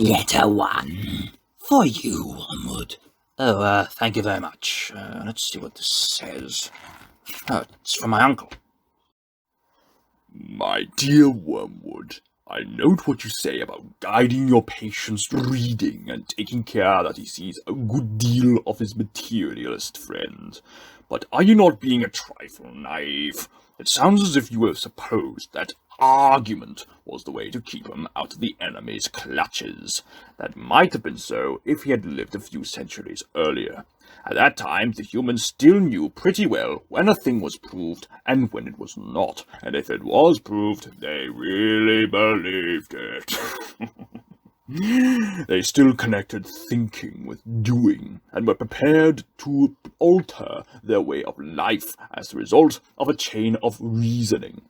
Letter 1. For you, Wormwood. Oh, thank you very much. Let's see what this says. Oh, it's from my uncle. My dear Wormwood, I note what you say about guiding your patient's reading and taking care that he sees a good deal of his materialist friend. But are you not being a trifle naive? It sounds as if you have supposed that argument was the way to keep him out of the enemy's clutches. That might have been so if he had lived a few centuries earlier. At that time, the humans still knew pretty well when a thing was proved and when it was not. And if it was proved, they really believed it. They still connected thinking with doing, and were prepared to alter their way of life as the result of a chain of reasoning.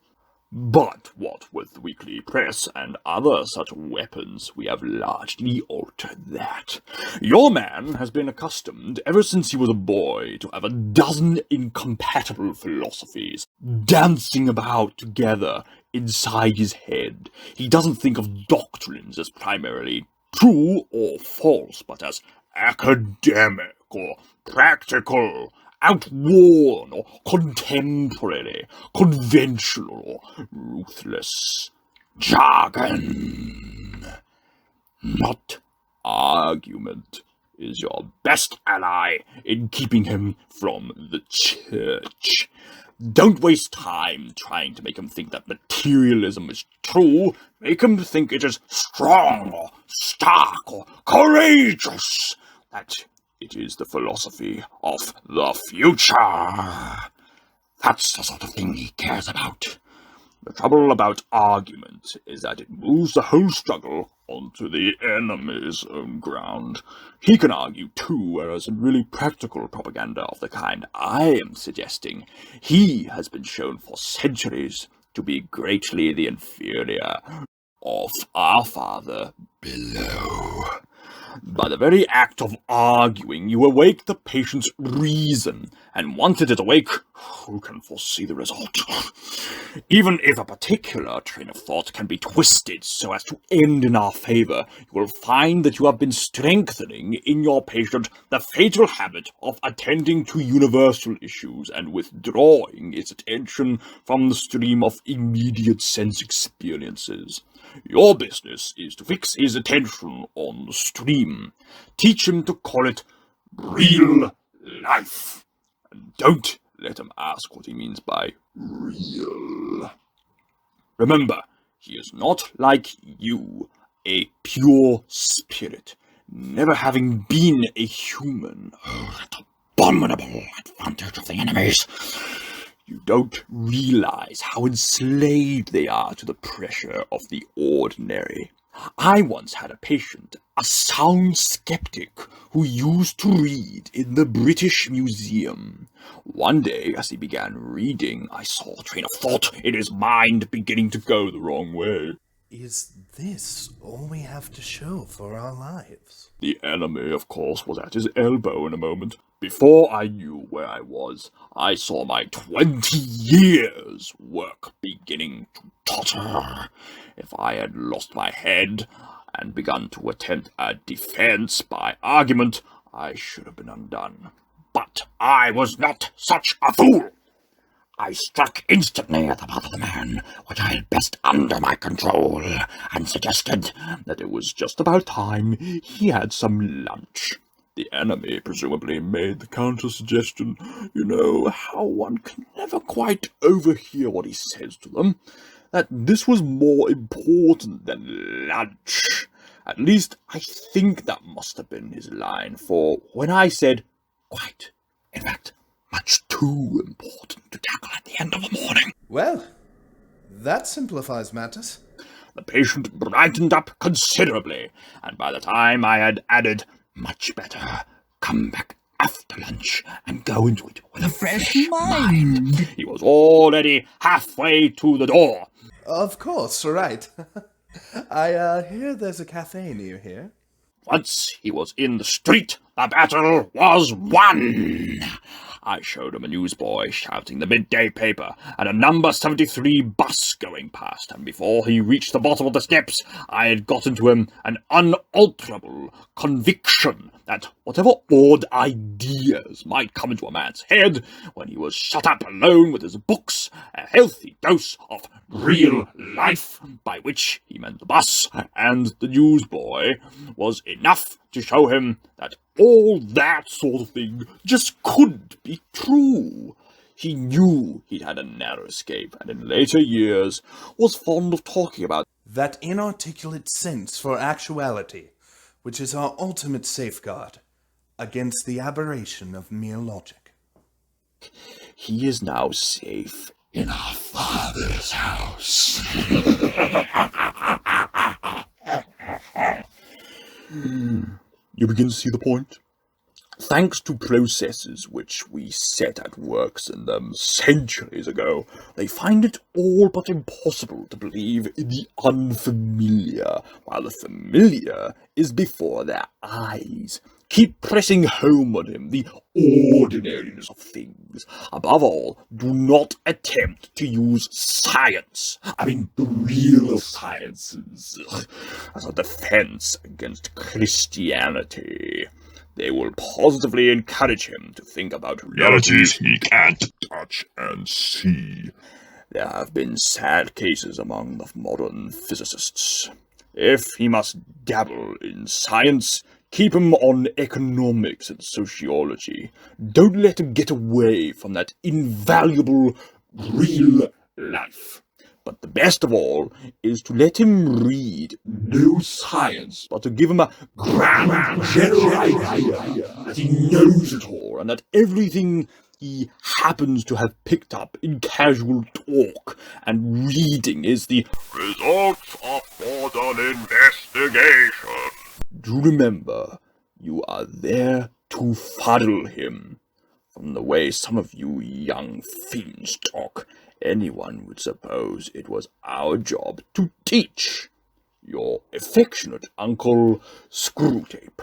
But what with the weekly press and other such weapons, we have largely altered that. Your man has been accustomed, ever since he was a boy, to have a dozen incompatible philosophies dancing about together inside his head. He doesn't think of doctrines as primarily true or false, but as academic or practical, outworn or contemporary, conventional or ruthless. Jargon, not argument, is your best ally in keeping him from the church. Don't waste time trying to make him think that materialism is true. Make him think it is strong or stark or courageous. That it is the philosophy of the future. That's the sort of thing he cares about. The trouble about argument is that it moves the whole struggle onto the enemy's own ground. He can argue too, whereas in really practical propaganda of the kind I am suggesting, he has been shown for centuries to be greatly the inferior of our Father below. By the very act of arguing, you awake the patient's reason, and once it is awake, who can foresee the result? Even if a particular train of thought can be twisted so as to end in our favor, you will find that you have been strengthening in your patient the fatal habit of attending to universal issues and withdrawing its attention from the stream of immediate sense experiences. Your business is to fix his attention on the stream. Teach him to call it real life. And don't let him ask what he means by real. Remember, he is not like you, a pure spirit, never having been a human. Oh, that abominable advantage of the enemies. You don't realize how enslaved they are to the pressure of the ordinary. I once had a patient, a sound skeptic, who used to read in the British Museum. One day, as he began reading, I saw a train of thought in his mind beginning to go the wrong way. Is this all we have to show for our lives? The enemy, of course, was at his elbow in a moment. Before I knew where I was, I saw my 20 years' work beginning to totter. If I had lost my head and begun to attempt a defense by argument, I should have been undone. But I was not such a fool. I struck instantly at the path of the man, which I had best under my control, and suggested that it was just about time he had some lunch. The enemy presumably made the counter-suggestion. You know how one can never quite overhear what he says to them, that this was more important than lunch. At least, I think that must have been his line, for when I said, quite, in fact, much too important to tackle at the end of the morning. Well, that simplifies matters. The patient brightened up considerably, and by the time I had added, much better, come back after lunch and go into it with a fresh mind, he was already halfway to the door. Of course, right. I hear there's a cafe near here. Once he was in the street, the battle was won. I showed him a newsboy shouting the midday paper and a number 73 bus going past, and before he reached the bottom of the steps, I had got into him an unalterable conviction that whatever odd ideas might come into a man's head when he was shut up alone with his books, a healthy dose of real life, by which he meant the bus and the newsboy, was enough to show him that all that sort of thing just couldn't be true. He knew he'd had a narrow escape, and in later years was fond of talking about that inarticulate sense for actuality, which is our ultimate safeguard against the aberration of mere logic. He is now safe in our Father's house. You begin to see the point? Thanks to processes which we set at work in them centuries ago, they find it all but impossible to believe in the unfamiliar, while the familiar is before their eyes. Keep pressing home on him the ordinariness of things. Above all, do not attempt to use science, I mean the real sciences, as a defense against Christianity. They will positively encourage him to think about realities he can't touch and see. There have been sad cases among the modern physicists. If he must dabble in science, keep him on economics and sociology. Don't let him get away from that invaluable real life. But the best of all is to let him read no science, but to give him a grand general idea that he knows it all, and that everything he happens to have picked up in casual talk and reading is the results of modern investigation. Do remember, you are there to fuddle him. From the way some of you young fiends talk, anyone would suppose it was our job to teach. Your affectionate uncle, Screwtape.